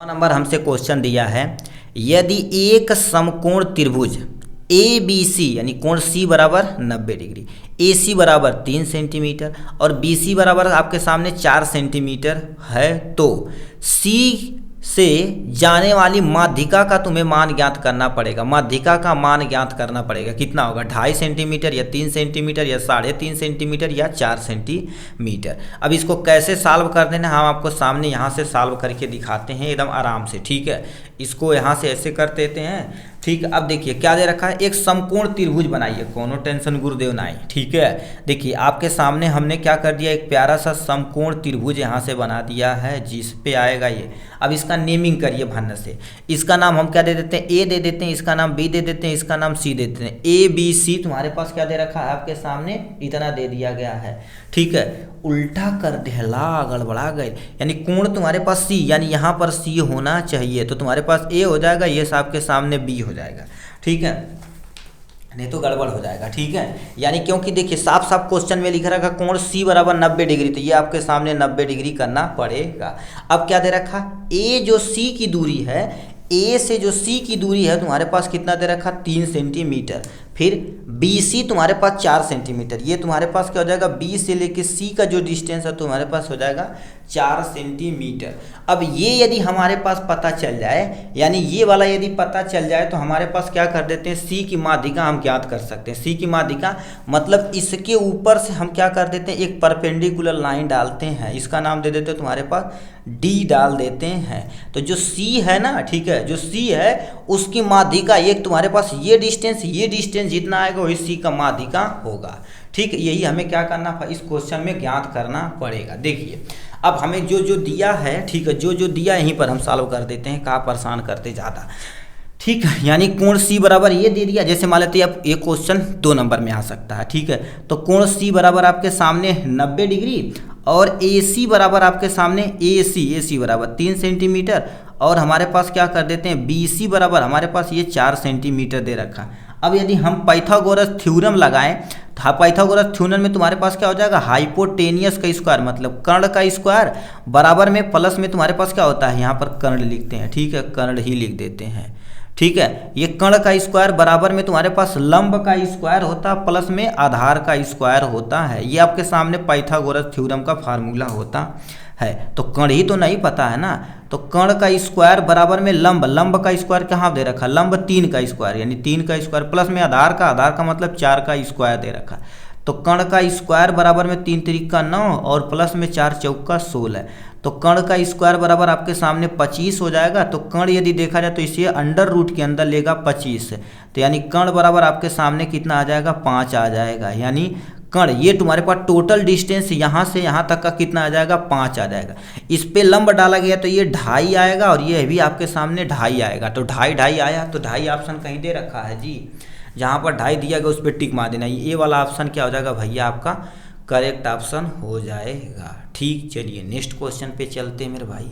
Number हमसे question दिया है। यदि एक समकोण त्रिभुज ए बी सी यानी कोण सी बराबर 90 डिग्री, ए सी बराबर 3 सेंटीमीटर और बी सी बराबर आपके सामने 4 सेंटीमीटर है, तो सी से जाने वाली माध्यिका का तुम्हें मान ज्ञात करना पड़ेगा। माध्यिका का मान ज्ञात करना पड़ेगा, कितना होगा, 2.5 सेंटीमीटर या 3 सेंटीमीटर या 3.5 सेंटीमीटर या 4 सेंटीमीटर। अब इसको कैसे सॉल्व कर देना, हम आपको सामने यहाँ से सॉल्व करके दिखाते हैं एकदम आराम से। ठीक है, इसको यहाँ से ऐसे कर देते हैं। ठीक है, अब देखिए क्या दे रखा है, एक समकोण त्रिभुज बनाइए, कोनो टेंशन गुरुदेव नहीं। ठीक है, देखिए आपके सामने हमने क्या कर दिया, एक प्यारा सा समकोण त्रिभुज यहाँ से बना दिया है जिस पे आएगा ये। अब इसका नेमिंग करिए भन्न से। इसका नाम हम क्या दे देते हैं, ए दे देते हैं, इसका नाम बी दे देते हैं, इसका नाम सी दे देते हैं। ए बी सी तुम्हारे पास क्या दे रखा है, आपके सामने इतना दे दिया गया है। ठीक है, उल्टा कर देला, गड़बड़ा गए, यानी कोण तुम्हारे पास सी, यानी यहाँ पर सी होना चाहिए, तो तुम्हारे पास ए हो जाएगा, ये आपके सामने बी हो जाएगा। ठीक है, नहीं तो गड़बड़ हो जाएगा। ठीक है, यानी क्योंकि देखिए साफ साफ क्वेश्चन में लिखा रखा कोण सी बराबर 90 डिग्री, तो ये आपके सामने 90 डिग्री करना पड़ेगा। अब क्या दे रखा, ए जो सी की दूरी है, ए से जो सी की दूरी है तुम्हारे पास कितना दे रखा, 3 सेंटीमीटर। फिर बी सी तुम्हारे पास 4 सेंटीमीटर, ये तुम्हारे पास क्या हो जाएगा, बी से लेके सी का जो डिस्टेंस है तुम्हारे पास हो जाएगा 4 सेंटीमीटर। अब ये यदि हमारे पास पता चल जाए, यानी ये वाला यदि पता चल जाए, तो हमारे पास क्या कर देते हैं, सी की माध्यिका हम ज्ञात कर सकते हैं। सी की माध्यिका मतलब इसके ऊपर से हम क्या कर देते हैं, एक परपेंडिकुलर लाइन डालते हैं, इसका नाम दे देते हैं तुम्हारे पास डी डाल देते हैं। तो जो सी है ना, ठीक है, जो सी है उसकी माध्यिका एक तुम्हारे पास ये डिस्टेंस जितना आएगा वही सी का माध्यिका होगा। ठीक, यही हमें क्या करना, इस क्वेश्चन में ज्ञात करना पड़ेगा। देखिए अब हमें जो जो दिया है, ठीक है, जो जो दिया यहीं पर हम सॉल्व कर देते हैं, कहाँ परेशान करते ज़्यादा। ठीक है, यानी कोण सी बराबर ये दे दिया, जैसे मान लेते हैं अब ये क्वेश्चन 2 नंबर में आ सकता है। ठीक है, तो कोण सी बराबर आपके सामने 90 डिग्री और ए सी बराबर आपके सामने ए सी बराबर 3 सेंटीमीटर, और हमारे पास क्या कर देते हैं, बी सी बराबर हमारे पास ये 4 सेंटीमीटर दे रखा। अब यदि हम पाइथागोरस थ्योरम लगाएं, तो पाइथागोरस थ्योरम में तुम्हारे पास क्या हो जाएगा, हाइपोटेनियस का स्क्वायर मतलब कर्ण का स्क्वायर बराबर में प्लस में तुम्हारे पास क्या होता है, यहाँ पर कर्ण लिखते हैं। ठीक है, कर्ण ही लिख देते हैं। ठीक है, ये कर्ण का स्क्वायर बराबर में तुम्हारे पास लंब का स्क्वायर होता है प्लस में आधार का स्क्वायर होता है। ये आपके सामने पाइथागोरस थ्योरम का फार्मूला होता है। तो कर्ण ही तो नहीं पता है ना, तो कर्ण का स्क्वायर बराबर में लंब का स्क्वायर कहाँ दे रखा, लंब 3 का स्क्वायर यानी 3 का स्क्वायर प्लस में आधार का मतलब 4 का स्क्वायर दे रखा। तो कर्ण का स्क्वायर बराबर में 3 त्रिका 9 और प्लस में 4 चौका 16। तो कर्ण का स्क्वायर बराबर आपके सामने 25 हो जाएगा। तो कर्ण यदि देखा जाए तो इसे अंडर रूट के अंदर लेगा 25, तो यानी कर्ण बराबर आपके सामने कितना आ जाएगा, 5 आ जाएगा। यानी कर्ण ये तुम्हारे पास टोटल डिस्टेंस यहाँ से यहाँ तक का कितना आ जाएगा, 5 आ जाएगा। इस पे लंब डाला गया तो ये 2.5 आएगा और ये भी आपके सामने 2.5 आएगा। तो 2.5 आया, तो 2.5 ऑप्शन कहीं दे रखा है जी, जहाँ पर 2.5 दिया गया उस पर टिक मार देना। ये वाला ऑप्शन क्या हो जाएगा भैया, आपका करेक्ट ऑप्शन हो जाएगा। ठीक, चलिए नेक्स्ट क्वेश्चन पे चलते हैं मेरे भाई।